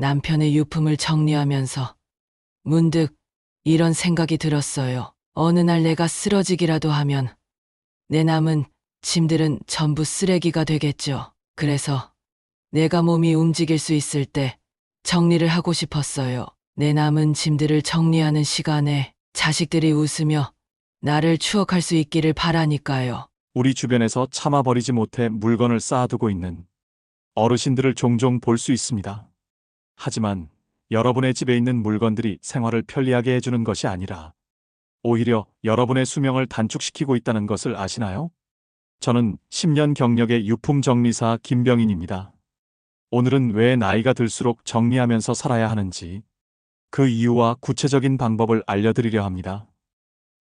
남편의 유품을 정리하면서 문득 이런 생각이 들었어요. 어느 날 내가 쓰러지기라도 하면 내 남은 짐들은 전부 쓰레기가 되겠죠. 그래서 내가 몸이 움직일 수 있을 때 정리를 하고 싶었어요. 내 남은 짐들을 정리하는 시간에 자식들이 웃으며 나를 추억할 수 있기를 바라니까요. 우리 주변에서 참아버리지 못해 물건을 쌓아두고 있는 어르신들을 종종 볼 수 있습니다. 하지만 여러분의 집에 있는 물건들이 생활을 편리하게 해주는 것이 아니라 오히려 여러분의 수명을 단축시키고 있다는 것을 아시나요? 저는 10년 경력의 유품 정리사 김병인입니다. 오늘은 왜 나이가 들수록 정리하면서 살아야 하는지 그 이유와 구체적인 방법을 알려드리려 합니다.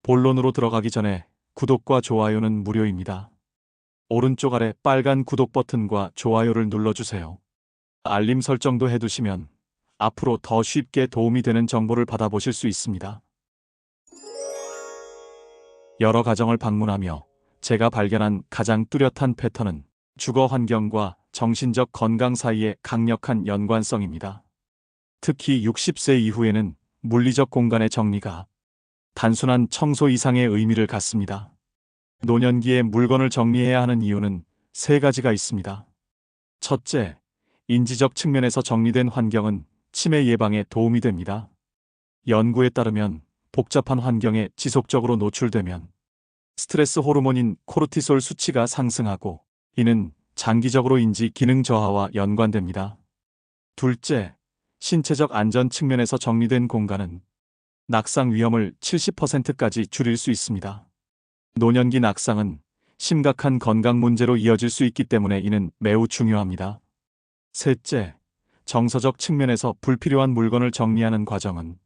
본론으로 들어가기 전에 구독과 좋아요는 무료입니다. 오른쪽 아래 빨간 구독 버튼과 좋아요를 눌러주세요. 알림 설정도 해두시면 앞으로 더 쉽게 도움이 되는 정보를 받아보실 수 있습니다. 여러 가정을 방문하며 제가 발견한 가장 뚜렷한 패턴은 주거 환경과 정신적 건강 사이의 강력한 연관성입니다. 특히 60세 이후에는 물리적 공간의 정리가 단순한 청소 이상의 의미를 갖습니다. 노년기에 물건을 정리해야 하는 이유는 세 가지가 있습니다. 첫째, 인지적 측면에서 정리된 환경은 치매 예방에 도움이 됩니다. 연구에 따르면 복잡한 환경에 지속적으로 노출되면 스트레스 호르몬인 코르티솔 수치가 상승하고 이는 장기적으로 인지 기능 저하와 연관됩니다. 둘째, 신체적 안전 측면에서 정리된 공간은 낙상 위험을 70%까지 줄일 수 있습니다. 노년기 낙상은 심각한 건강 문제로 이어질 수 있기 때문에 이는 매우 중요합니다. 셋째, 정서적 측면에서 불필요한 물건을 정리하는 과정은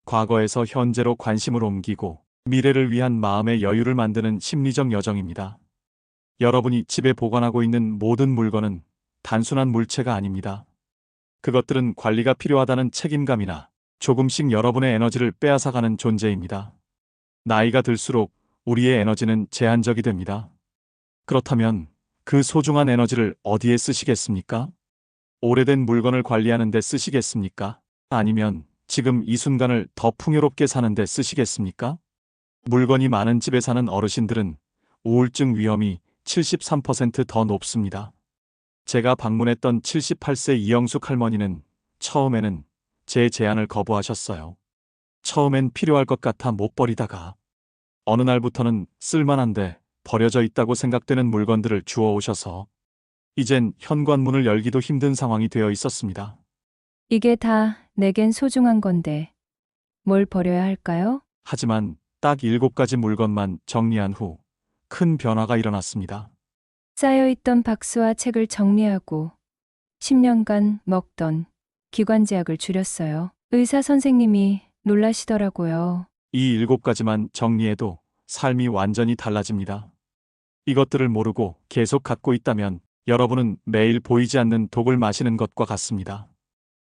과거에서 현재로 관심을 옮기고 미래를 위한 마음의 여유를 만드는 심리적 여정입니다. 여러분이 집에 보관하고 있는 모든 물건은 단순한 물체가 아닙니다. 그것들은 관리가 필요하다는 책임감이나 조금씩 여러분의 에너지를 빼앗아가는 존재입니다. 나이가 들수록 우리의 에너지는 제한적이 됩니다. 그렇다면 그 소중한 에너지를 어디에 쓰시겠습니까? 오래된 물건을 관리하는 데 쓰시겠습니까? 아니면 지금 이 순간을 더 풍요롭게 사는 데 쓰시겠습니까? 물건이 많은 집에 사는 어르신들은 우울증 위험이 73%더 높습니다. 제가 방문했던 78세 이영숙 할머니는 처음에는 제 제안을 거부하셨어요. 처음엔 필요할 것 같아 못 버리다가 어느 날부터는 쓸만한데 버려져 있다고 생각되는 물건들을 주워 오셔서 이젠 현관문을 열기도 힘든 상황이 되어 있었습니다. 이게 다 내겐 소중한 건데 뭘 버려야 할까요? 하지만 딱 7가지 물건만 정리한 후 큰 변화가 일어났습니다. 쌓여있던 박스와 책을 정리하고 10년간 먹던 기관지약을 줄였어요. 의사 선생님이 놀라시더라고요. 이 7가지만 정리해도 삶이 완전히 달라집니다. 이것들을 모르고 계속 갖고 있다면 여러분은 매일 보이지 않는 독을 마시는 것과 같습니다.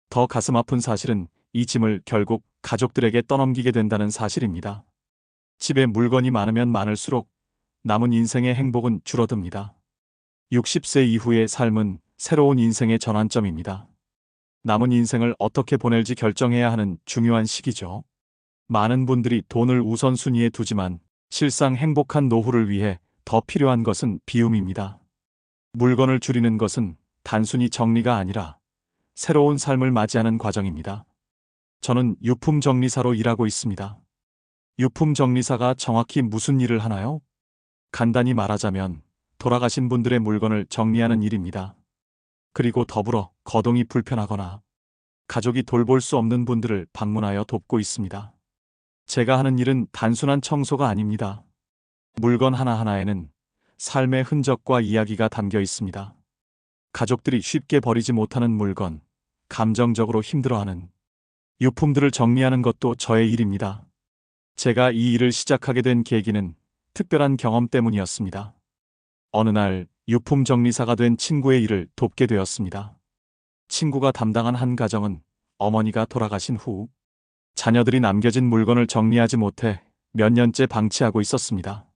더 가슴 아픈 사실은 이 짐을 결국 가족들에게 떠넘기게 된다는 사실입니다. 집에 물건이 많으면 많을수록 남은 인생의 행복은 줄어듭니다. 60세 이후의 삶은 새로운 인생의 전환점입니다. 남은 인생을 어떻게 보낼지 결정해야 하는 중요한 시기죠. 많은 분들이 돈을 우선순위에 두지만 실상 행복한 노후를 위해 더 필요한 것은 비움입니다. 물건을 줄이는 것은 단순히 정리가 아니라 새로운 삶을 맞이하는 과정입니다. 저는 유품 정리사로 일하고 있습니다. 유품 정리사가 정확히 무슨 일을 하나요? 간단히 말하자면 돌아가신 분들의 물건을 정리하는 일입니다. 그리고 더불어 거동이 불편하거나 가족이 돌볼 수 없는 분들을 방문하여 돕고 있습니다. 제가 하는 일은 단순한 청소가 아닙니다. 물건 하나하나에는 삶의 흔적과 이야기가 담겨 있습니다. 가족들이 쉽게 버리지 못하는 물건, 감정적으로 힘들어하는 유품들을 정리하는 것도 저의 일입니다. 제가 이 일을 시작하게 된 계기는 특별한 경험 때문이었습니다. 어느 날 유품 정리사가 된 친구의 일을 돕게 되었습니다. 친구가 담당한 한 가정은 어머니가 돌아가신 후 자녀들이 남겨진 물건을 정리하지 못해 몇 년째 방치하고 있었습니다.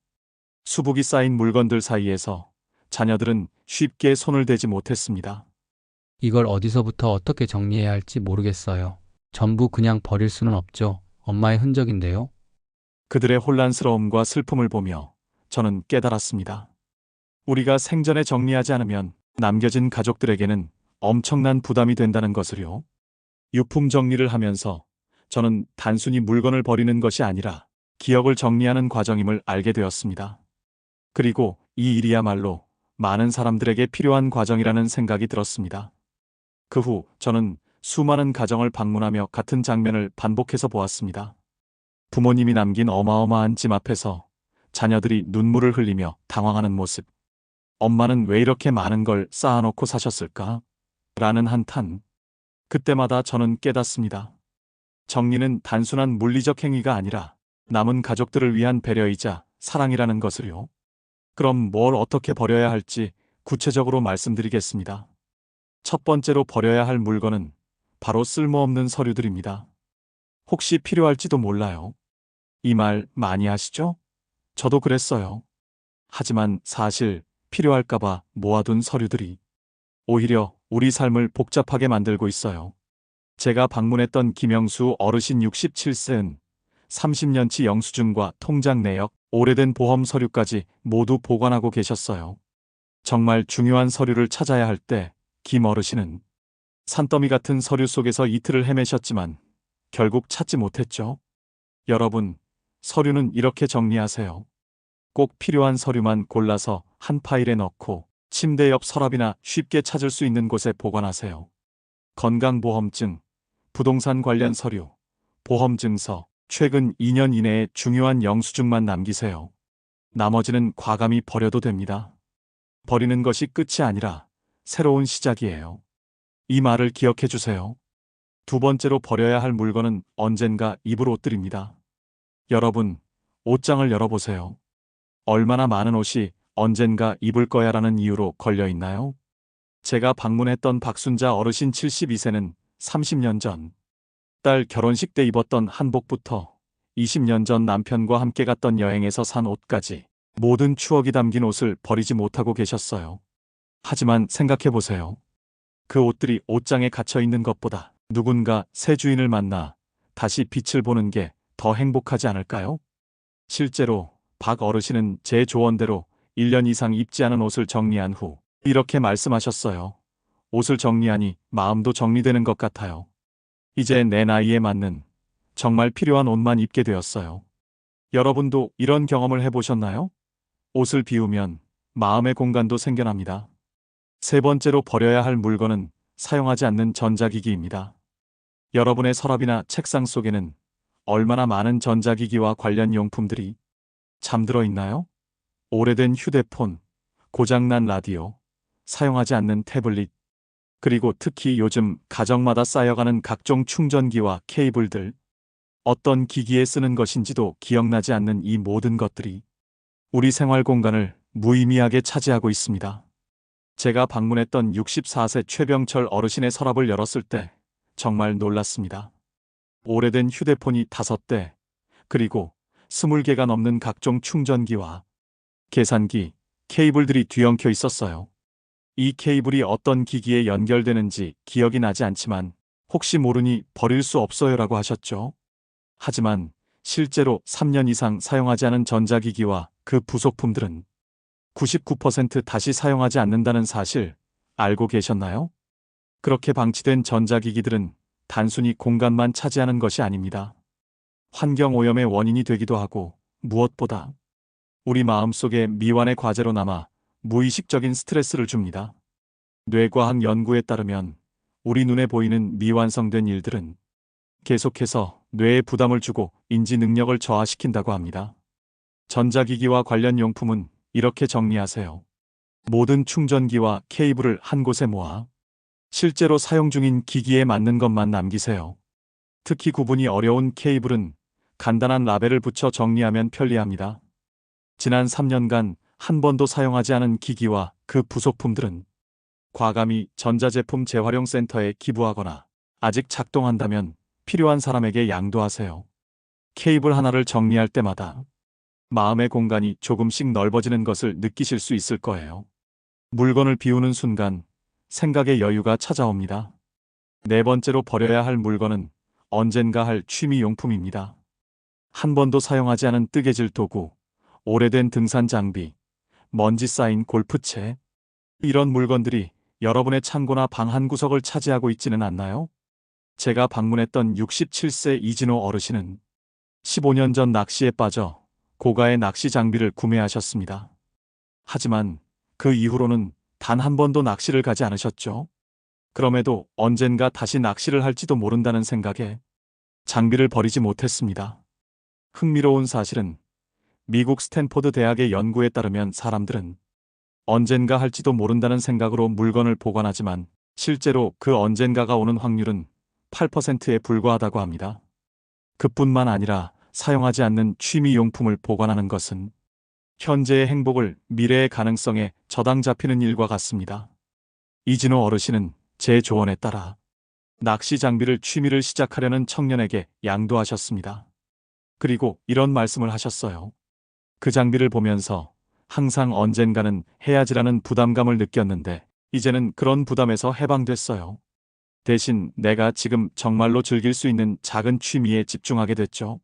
수북이 쌓인 물건들 사이에서 자녀들은 쉽게 손을 대지 못했습니다. 이걸 어디서부터 어떻게 정리해야 할지 모르겠어요. 전부 그냥 버릴 수는 없죠. 엄마의 흔적인데요. 그들의 혼란스러움과 슬픔을 보며 저는 깨달았습니다. 우리가 생전에 정리하지 않으면 남겨진 가족들에게는 엄청난 부담이 된다는 것을요. 유품 정리를 하면서 저는 단순히 물건을 버리는 것이 아니라 기억을 정리하는 과정임을 알게 되었습니다. 그리고 이 일이야말로 많은 사람들에게 필요한 과정이라는 생각이 들었습니다. 그 후 저는 수많은 가정을 방문하며 같은 장면을 반복해서 보았습니다. 부모님이 남긴 어마어마한 짐 앞에서 자녀들이 눈물을 흘리며 당황하는 모습. 엄마는 왜 이렇게 많은 걸 쌓아놓고 사셨을까? 라는 한탄. 그때마다 저는 깨닫습니다. 정리는 단순한 물리적 행위가 아니라 남은 가족들을 위한 배려이자 사랑이라는 것을요. 그럼 뭘 어떻게 버려야 할지 구체적으로 말씀드리겠습니다. 첫 번째로 버려야 할 물건은 바로 쓸모없는 서류들입니다. 혹시 필요할지도 몰라요. 이 말 많이 하시죠? 저도 그랬어요. 하지만 사실 필요할까봐 모아둔 서류들이 오히려 우리 삶을 복잡하게 만들고 있어요. 제가 방문했던 김영수 어르신 67세는 30년치 영수증과 통장 내역, 오래된 보험 서류까지 모두 보관하고 계셨어요. 정말 중요한 서류를 찾아야 할 때 김 어르신은 산더미 같은 서류 속에서 이틀을 헤매셨지만 결국 찾지 못했죠. 여러분, 서류는 이렇게 정리하세요. 꼭 필요한 서류만 골라서 한 파일에 넣고 침대 옆 서랍이나 쉽게 찾을 수 있는 곳에 보관하세요. 건강보험증, 부동산 관련 서류, 보험증서, 최근 2년 이내에 중요한 영수증만 남기세요. 나머지는 과감히 버려도 됩니다. 버리는 것이 끝이 아니라 새로운 시작이에요. 이 말을 기억해 주세요. 두 번째로 버려야 할 물건은 언젠가 입을 옷들입니다. 여러분, 옷장을 열어보세요. 얼마나 많은 옷이 언젠가 입을 거야라는 이유로 걸려 있나요? 제가 방문했던 박순자 어르신 72세는 30년 전 딸 결혼식 때 입었던 한복부터 20년 전 남편과 함께 갔던 여행에서 산 옷까지 모든 추억이 담긴 옷을 버리지 못하고 계셨어요. 하지만 생각해 보세요. 그 옷들이 옷장에 갇혀 있는 것보다 누군가 새 주인을 만나 다시 빛을 보는 게 더 행복하지 않을까요? 실제로 박 어르신은 제 조언대로 1년 이상 입지 않은 옷을 정리한 후 이렇게 말씀하셨어요. 옷을 정리하니 마음도 정리되는 것 같아요. 이제 내 나이에 맞는 정말 필요한 옷만 입게 되었어요. 여러분도 이런 경험을 해보셨나요? 옷을 비우면 마음의 공간도 생겨납니다. 세 번째로 버려야 할 물건은 사용하지 않는 전자기기입니다. 여러분의 서랍이나 책상 속에는 얼마나 많은 전자기기와 관련 용품들이 잠들어 있나요? 오래된 휴대폰, 고장난 라디오, 사용하지 않는 태블릿, 그리고 특히 요즘 가정마다 쌓여가는 각종 충전기와 케이블들, 어떤 기기에 쓰는 것인지도 기억나지 않는 이 모든 것들이 우리 생활 공간을 무의미하게 차지하고 있습니다. 제가 방문했던 64세 최병철 어르신의 서랍을 열었을 때 정말 놀랐습니다. 오래된 휴대폰이 5대, 그리고 20개가 넘는 각종 충전기와 계산기, 케이블들이 뒤엉켜 있었어요. 이 케이블이 어떤 기기에 연결되는지 기억이 나지 않지만 혹시 모르니 버릴 수 없어요라고 하셨죠. 하지만 실제로 3년 이상 사용하지 않은 전자기기와 그 부속품들은 99% 다시 사용하지 않는다는 사실 알고 계셨나요? 그렇게 방치된 전자기기들은 단순히 공간만 차지하는 것이 아닙니다. 환경오염의 원인이 되기도 하고 무엇보다 우리 마음속에 미완의 과제로 남아 무의식적인 스트레스를 줍니다. 뇌과학 연구에 따르면 우리 눈에 보이는 미완성된 일들은 계속해서 뇌에 부담을 주고 인지 능력을 저하시킨다고 합니다. 전자기기와 관련 용품은 이렇게 정리하세요. 모든 충전기와 케이블을 한 곳에 모아 실제로 사용 중인 기기에 맞는 것만 남기세요. 특히 구분이 어려운 케이블은 간단한 라벨을 붙여 정리하면 편리합니다. 지난 3년간 한 번도 사용하지 않은 기기와 그 부속품들은 과감히 전자제품 재활용 센터에 기부하거나 아직 작동한다면 필요한 사람에게 양도하세요. 케이블 하나를 정리할 때마다 마음의 공간이 조금씩 넓어지는 것을 느끼실 수 있을 거예요. 물건을 비우는 순간 생각의 여유가 찾아옵니다. 네 번째로 버려야 할 물건은 언젠가 할 취미용품입니다. 한 번도 사용하지 않은 뜨개질 도구, 오래된 등산 장비, 먼지 쌓인 골프채. 이런 물건들이 여러분의 창고나 방 한 구석을 차지하고 있지는 않나요? 제가 방문했던 67세 이진호 어르신은 15년 전 낚시에 빠져 고가의 낚시 장비를 구매하셨습니다. 하지만 그 이후로는 단 한 번도 낚시를 가지 않으셨죠. 그럼에도 언젠가 다시 낚시를 할지도 모른다는 생각에 장비를 버리지 못했습니다. 흥미로운 사실은 미국 스탠포드 대학의 연구에 따르면 사람들은 언젠가 할지도 모른다는 생각으로 물건을 보관하지만 실제로 그 언젠가가 오는 확률은 8%에 불과하다고 합니다. 그뿐만 아니라 사용하지 않는 취미용품을 보관하는 것은 현재의 행복을 미래의 가능성에 저당 잡히는 일과 같습니다. 이진호 어르신은 제 조언에 따라 낚시 장비를 취미를 시작하려는 청년에게 양도하셨습니다. 그리고 이런 말씀을 하셨어요. 그 장비를 보면서 항상 언젠가는 해야지라는 부담감을 느꼈는데 이제는 그런 부담에서 해방됐어요. 대신 내가 지금 정말로 즐길 수 있는 작은 취미에 집중하게 됐죠.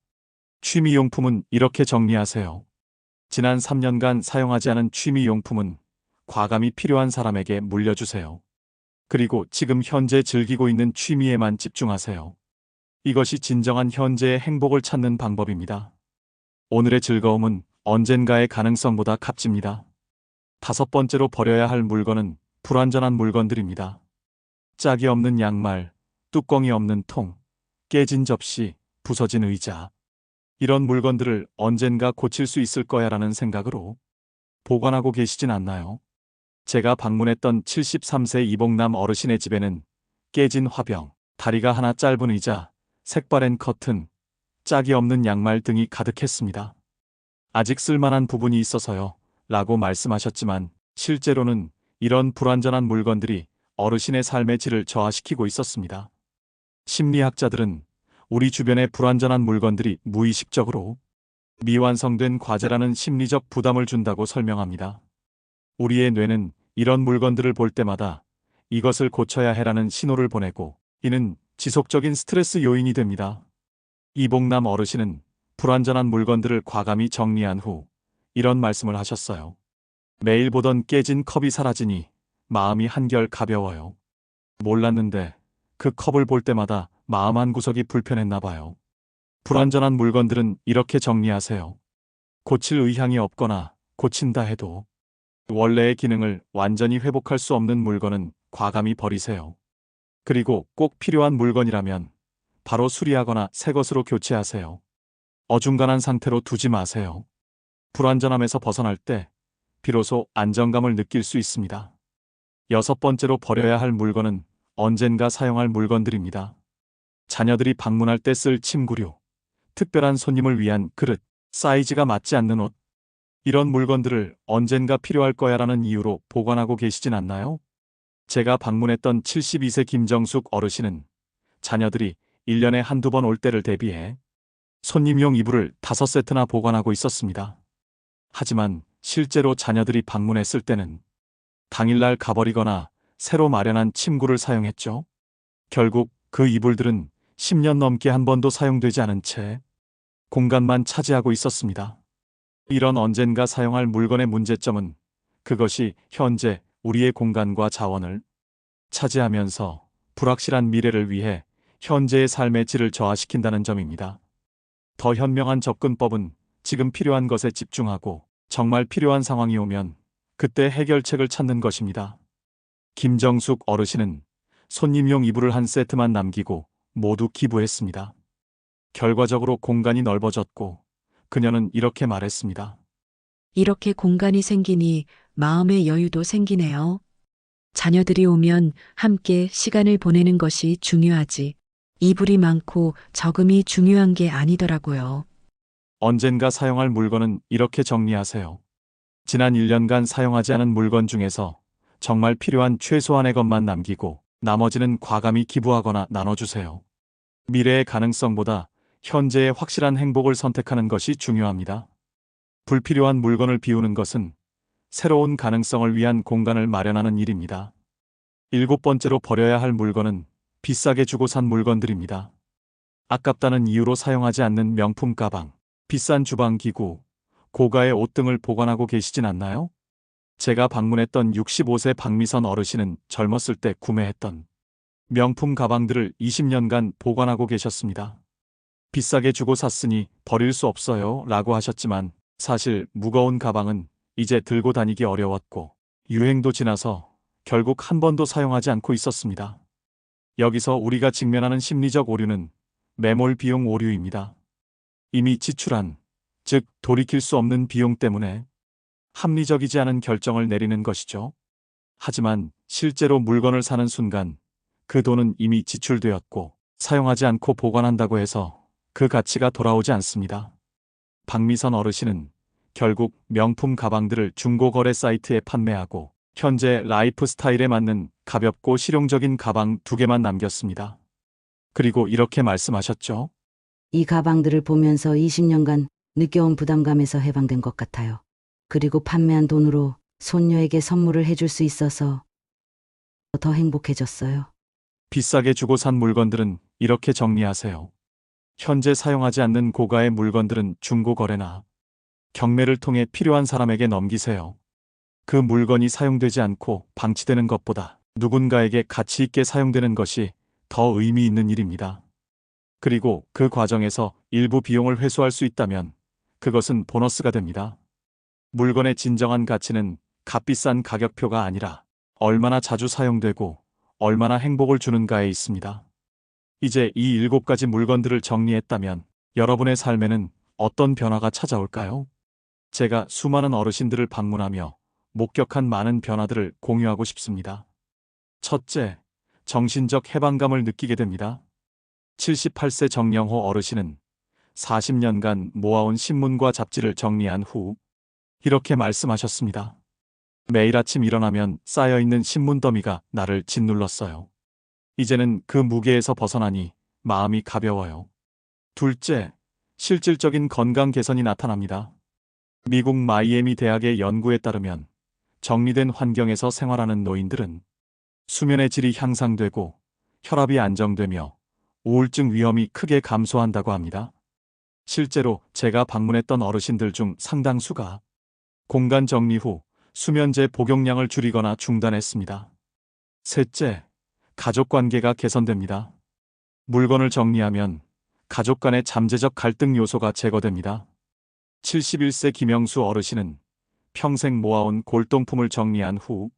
취미용품은 이렇게 정리하세요. 지난 3년간 사용하지 않은 취미용품은 과감히 필요한 사람에게 물려주세요. 그리고 지금 현재 즐기고 있는 취미에만 집중하세요. 이것이 진정한 현재의 행복을 찾는 방법입니다. 오늘의 즐거움은 언젠가의 가능성보다 값집니다. 다섯 번째로 버려야 할 물건은 불완전한 물건들입니다. 짝이 없는 양말, 뚜껑이 없는 통, 깨진 접시, 부서진 의자. 이런 물건들을 언젠가 고칠 수 있을 거야라는 생각으로 보관하고 계시진 않나요? 제가 방문했던 73세 이봉남 어르신의 집에는 깨진 화병, 다리가 하나 짧은 의자, 색바랜 커튼, 짝이 없는 양말 등이 가득했습니다. 아직 쓸만한 부분이 있어서요 라고 말씀하셨지만 실제로는 이런 불완전한 물건들이 어르신의 삶의 질을 저하시키고 있었습니다. 심리학자들은 우리 주변의 불완전한 물건들이 무의식적으로 미완성된 과제라는 심리적 부담을 준다고 설명합니다. 우리의 뇌는 이런 물건들을 볼 때마다 이것을 고쳐야 해라는 신호를 보내고 이는 지속적인 스트레스 요인이 됩니다. 이봉남 어르신은 불완전한 물건들을 과감히 정리한 후 이런 말씀을 하셨어요. 매일 보던 깨진 컵이 사라지니 마음이 한결 가벼워요. 몰랐는데 그 컵을 볼 때마다 마음 한 구석이 불편했나 봐요. 불완전한 물건들은 이렇게 정리하세요. 고칠 의향이 없거나 고친다 해도 원래의 기능을 완전히 회복할 수 없는 물건은 과감히 버리세요. 그리고 꼭 필요한 물건이라면 바로 수리하거나 새 것으로 교체하세요. 어중간한 상태로 두지 마세요. 불완전함에서 벗어날 때 비로소 안정감을 느낄 수 있습니다. 여섯 번째로 버려야 할 물건은 언젠가 사용할 물건들입니다. 자녀들이 방문할 때 쓸 침구류, 특별한 손님을 위한 그릇, 사이즈가 맞지 않는 옷. 이런 물건들을 언젠가 필요할 거야라는 이유로 보관하고 계시진 않나요? 제가 방문했던 72세 김정숙 어르신은 자녀들이 1년에 한두 번 올 때를 대비해 손님용 이불을 5세트나 보관하고 있었습니다. 하지만 실제로 자녀들이 방문했을 때는 당일날 가버리거나 새로 마련한 침구를 사용했죠. 결국 그 이불들은 10년 넘게 한 번도 사용되지 않은 채 공간만 차지하고 있었습니다. 이런 언젠가 사용할 물건의 문제점은 그것이 현재 우리의 공간과 자원을 차지하면서 불확실한 미래를 위해 현재의 삶의 질을 저하시킨다는 점입니다. 더 현명한 접근법은 지금 필요한 것에 집중하고 정말 필요한 상황이 오면 그때 해결책을 찾는 것입니다. 김정숙 어르신은 손님용 이불을 한 세트만 남기고 모두 기부했습니다. 결과적으로 공간이 넓어졌고 그녀는 이렇게 말했습니다. 이렇게 공간이 생기니 마음의 여유도 생기네요. 자녀들이 오면 함께 시간을 보내는 것이 중요하지. 이불이 많고 적음이 중요한 게 아니더라고요. 언젠가 사용할 물건은 이렇게 정리하세요. 지난 1년간 사용하지 않은 물건 중에서 정말 필요한 최소한의 것만 남기고 나머지는 과감히 기부하거나 나눠주세요. 미래의 가능성보다 현재의 확실한 행복을 선택하는 것이 중요합니다. 불필요한 물건을 비우는 것은 새로운 가능성을 위한 공간을 마련하는 일입니다. 7번째로 버려야 할 물건은 비싸게 주고 산 물건들입니다. 아깝다는 이유로 사용하지 않는 명품 가방, 비싼 주방기구, 고가의 옷 등을 보관하고 계시진 않나요? 제가 방문했던 65세 박미선 어르신은 젊었을 때 구매했던 명품 가방들을 20년간 보관하고 계셨습니다. 비싸게 주고 샀으니 버릴 수 없어요 라고 하셨지만 사실 무거운 가방은 이제 들고 다니기 어려웠고 유행도 지나서 결국 한 번도 사용하지 않고 있었습니다. 여기서 우리가 직면하는 심리적 오류는 매몰 비용 오류입니다. 이미 지출한, 즉 돌이킬 수 없는 비용 때문에 합리적이지 않은 결정을 내리는 것이죠. 하지만 실제로 물건을 사는 순간 그 돈은 이미 지출되었고 사용하지 않고 보관한다고 해서 그 가치가 돌아오지 않습니다. 박미선 어르신은 결국 명품 가방들을 중고거래 사이트에 판매하고 현재 라이프 스타일에 맞는 가볍고 실용적인 가방 2개만 남겼습니다. 그리고 이렇게 말씀하셨죠. 이 가방들을 보면서 20년간 느껴온 부담감에서 해방된 것 같아요. 그리고 판매한 돈으로 손녀에게 선물을 해줄 수 있어서 더 행복해졌어요. 비싸게 주고 산 물건들은 이렇게 정리하세요. 현재 사용하지 않는 고가의 물건들은 중고거래나 경매를 통해 필요한 사람에게 넘기세요. 그 물건이 사용되지 않고 방치되는 것보다 누군가에게 가치 있게 사용되는 것이 더 의미 있는 일입니다. 그리고 그 과정에서 일부 비용을 회수할 수 있다면 그것은 보너스가 됩니다. 물건의 진정한 가치는 값비싼 가격표가 아니라 얼마나 자주 사용되고 얼마나 행복을 주는가에 있습니다. 이제 이 7가지 물건들을 정리했다면 여러분의 삶에는 어떤 변화가 찾아올까요? 제가 수많은 어르신들을 방문하며 목격한 많은 변화들을 공유하고 싶습니다. 첫째, 정신적 해방감을 느끼게 됩니다. 78세 정영호 어르신은 40년간 모아온 신문과 잡지를 정리한 후 이렇게 말씀하셨습니다. 매일 아침 일어나면 쌓여있는 신문 더미가 나를 짓눌렀어요. 이제는 그 무게에서 벗어나니 마음이 가벼워요. 둘째, 실질적인 건강 개선이 나타납니다. 미국 마이애미 대학의 연구에 따르면 정리된 환경에서 생활하는 노인들은 수면의 질이 향상되고 혈압이 안정되며 우울증 위험이 크게 감소한다고 합니다. 실제로 제가 방문했던 어르신들 중 상당수가 공간 정리 후 수면제 복용량을 줄이거나 중단했습니다. 셋째, 가족 관계가 개선됩니다. 물건을 정리하면 가족 간의 잠재적 갈등 요소가 제거됩니다. 71세 김영수 어르신은 평생 모아온 골동품을 정리한 후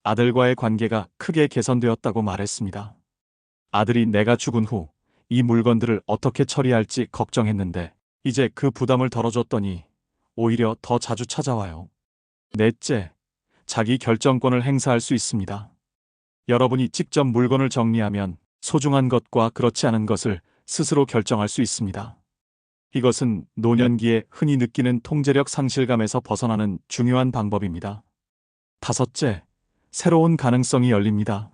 아들과의 관계가 크게 개선되었다고 말했습니다. 아들이 내가 죽은 후 이 물건들을 어떻게 처리할지 걱정했는데 이제 그 부담을 덜어줬더니 오히려 더 자주 찾아와요. 넷째, 자기 결정권을 행사할 수 있습니다. 여러분이 직접 물건을 정리하면 소중한 것과 그렇지 않은 것을 스스로 결정할 수 있습니다. 이것은 노년기에 흔히 느끼는 통제력 상실감에서 벗어나는 중요한 방법입니다. 다섯째, 새로운 가능성이 열립니다.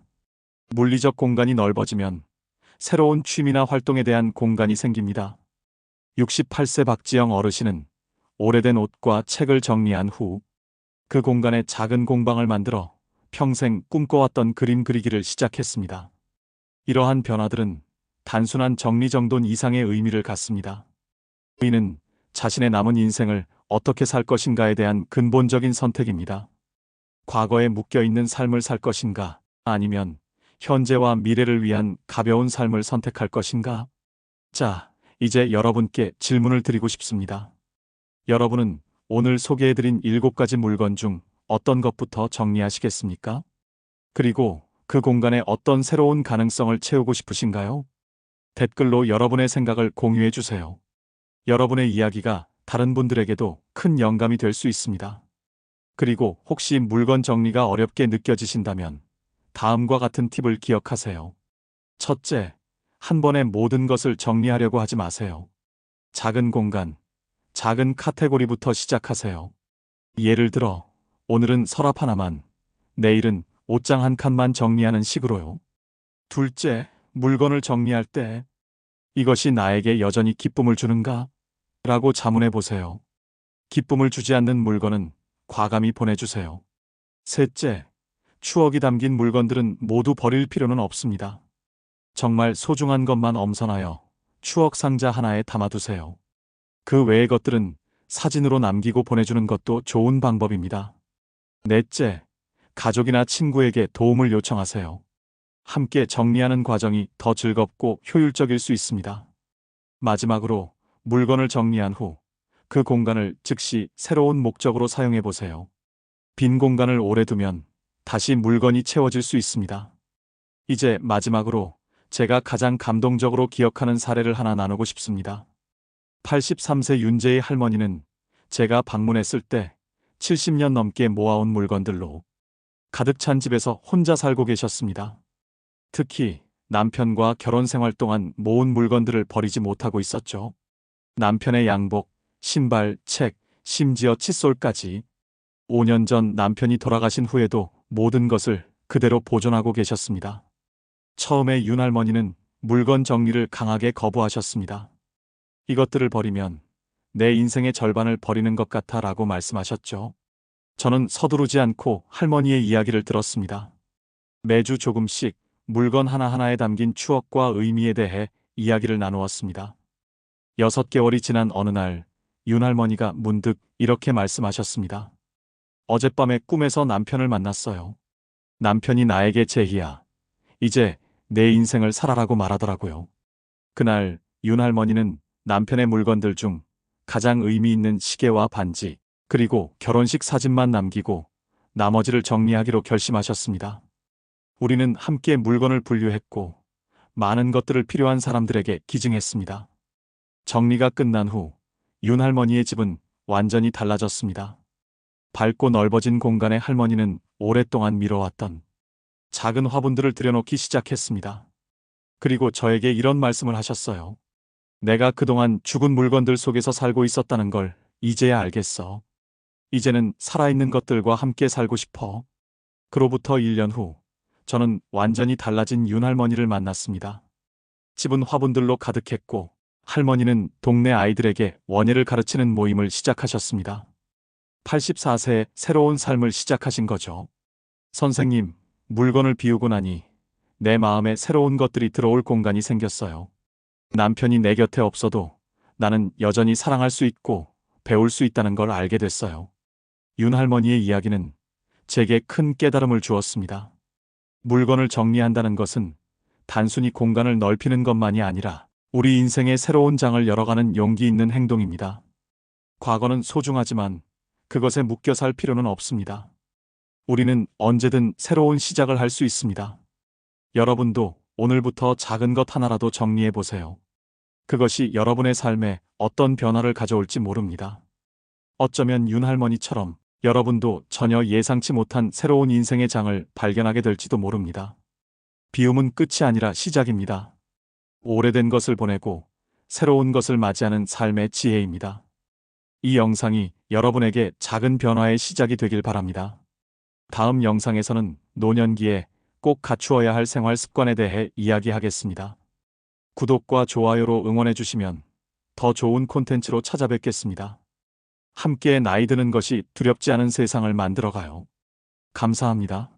물리적 공간이 넓어지면 새로운 취미나 활동에 대한 공간이 생깁니다. 68세 박지영 어르신은 오래된 옷과 책을 정리한 후 그 공간에 작은 공방을 만들어 평생 꿈꿔왔던 그림 그리기를 시작했습니다. 이러한 변화들은 단순한 정리정돈 이상의 의미를 갖습니다. 의미는 자신의 남은 인생을 어떻게 살 것인가에 대한 근본적인 선택입니다. 과거에 묶여있는 삶을 살 것인가, 아니면 현재와 미래를 위한 가벼운 삶을 선택할 것인가? 자, 이제 여러분께 질문을 드리고 싶습니다. 여러분은 오늘 소개해드린 7가지 물건 중 어떤 것부터 정리하시겠습니까? 그리고 그 공간에 어떤 새로운 가능성을 채우고 싶으신가요? 댓글로 여러분의 생각을 공유해 주세요. 여러분의 이야기가 다른 분들에게도 큰 영감이 될 수 있습니다. 그리고 혹시 물건 정리가 어렵게 느껴지신다면 다음과 같은 팁을 기억하세요. 첫째, 한 번에 모든 것을 정리하려고 하지 마세요. 작은 공간, 작은 카테고리부터 시작하세요. 예를 들어, 오늘은 서랍 하나만, 내일은 옷장 한 칸만 정리하는 식으로요. 둘째, 물건을 정리할 때 이것이 나에게 여전히 기쁨을 주는가? 라고 자문해 보세요. 기쁨을 주지 않는 물건은 과감히 보내주세요. 셋째, 추억이 담긴 물건들은 모두 버릴 필요는 없습니다. 정말 소중한 것만 엄선하여 추억 상자 하나에 담아두세요. 그 외의 것들은 사진으로 남기고 보내주는 것도 좋은 방법입니다. 넷째, 가족이나 친구에게 도움을 요청하세요. 함께 정리하는 과정이 더 즐겁고 효율적일 수 있습니다. 마지막으로 물건을 정리한 후 그 공간을 즉시 새로운 목적으로 사용해 보세요. 빈 공간을 오래 두면 다시 물건이 채워질 수 있습니다. 이제 마지막으로 제가 가장 감동적으로 기억하는 사례를 하나 나누고 싶습니다. 83세 윤재의 할머니는 제가 방문했을 때 70년 넘게 모아온 물건들로 가득 찬 집에서 혼자 살고 계셨습니다. 특히 남편과 결혼 생활 동안 모은 물건들을 버리지 못하고 있었죠. 남편의 양복, 신발, 책, 심지어 칫솔까지. 5년 전 남편이 돌아가신 후에도 모든 것을 그대로 보존하고 계셨습니다. 처음에 윤 할머니는 물건 정리를 강하게 거부하셨습니다. 이것들을 버리면 내 인생의 절반을 버리는 것 같아 라고 말씀하셨죠. 저는 서두르지 않고 할머니의 이야기를 들었습니다. 매주 조금씩 물건 하나하나에 담긴 추억과 의미에 대해 이야기를 나누었습니다. 6개월이 지난 어느 날 윤 할머니가 문득 이렇게 말씀하셨습니다. 어젯밤에 꿈에서 남편을 만났어요. 남편이 나에게 제희야, 이제 내 인생을 살아라고 말하더라고요. 그날 윤 할머니는 남편의 물건들 중 가장 의미 있는 시계와 반지, 그리고 결혼식 사진만 남기고 나머지를 정리하기로 결심하셨습니다. 우리는 함께 물건을 분류했고 많은 것들을 필요한 사람들에게 기증했습니다. 정리가 끝난 후 윤 할머니의 집은 완전히 달라졌습니다. 밝고 넓어진 공간에 할머니는 오랫동안 미뤄왔던 작은 화분들을 들여놓기 시작했습니다. 그리고 저에게 이런 말씀을 하셨어요. 내가 그동안 죽은 물건들 속에서 살고 있었다는 걸 이제야 알겠어. 이제는 살아있는 것들과 함께 살고 싶어. 그로부터 1년 후 저는 완전히 달라진 윤 할머니를 만났습니다. 집은 화분들로 가득했고 할머니는 동네 아이들에게 원예를 가르치는 모임을 시작하셨습니다. 84세에 새로운 삶을 시작하신 거죠. 선생님, 물건을 비우고 나니 내 마음에 새로운 것들이 들어올 공간이 생겼어요. 남편이 내 곁에 없어도 나는 여전히 사랑할 수 있고 배울 수 있다는 걸 알게 됐어요. 윤 할머니의 이야기는 제게 큰 깨달음을 주었습니다. 물건을 정리한다는 것은 단순히 공간을 넓히는 것만이 아니라 우리 인생의 새로운 장을 열어가는 용기 있는 행동입니다. 과거는 소중하지만 그것에 묶여 살 필요는 없습니다. 우리는 언제든 새로운 시작을 할 수 있습니다. 여러분도 오늘부터 작은 것 하나라도 정리해 보세요. 그것이 여러분의 삶에 어떤 변화를 가져올지 모릅니다. 어쩌면 윤 할머니처럼 여러분도 전혀 예상치 못한 새로운 인생의 장을 발견하게 될지도 모릅니다. 비움은 끝이 아니라 시작입니다. 오래된 것을 보내고 새로운 것을 맞이하는 삶의 지혜입니다. 이 영상이 여러분에게 작은 변화의 시작이 되길 바랍니다. 다음 영상에서는 노년기에 꼭 갖추어야 할 생활 습관에 대해 이야기하겠습니다. 구독과 좋아요로 응원해 주시면 더 좋은 콘텐츠로 찾아뵙겠습니다. 함께 나이 드는 것이 두렵지 않은 세상을 만들어가요. 감사합니다.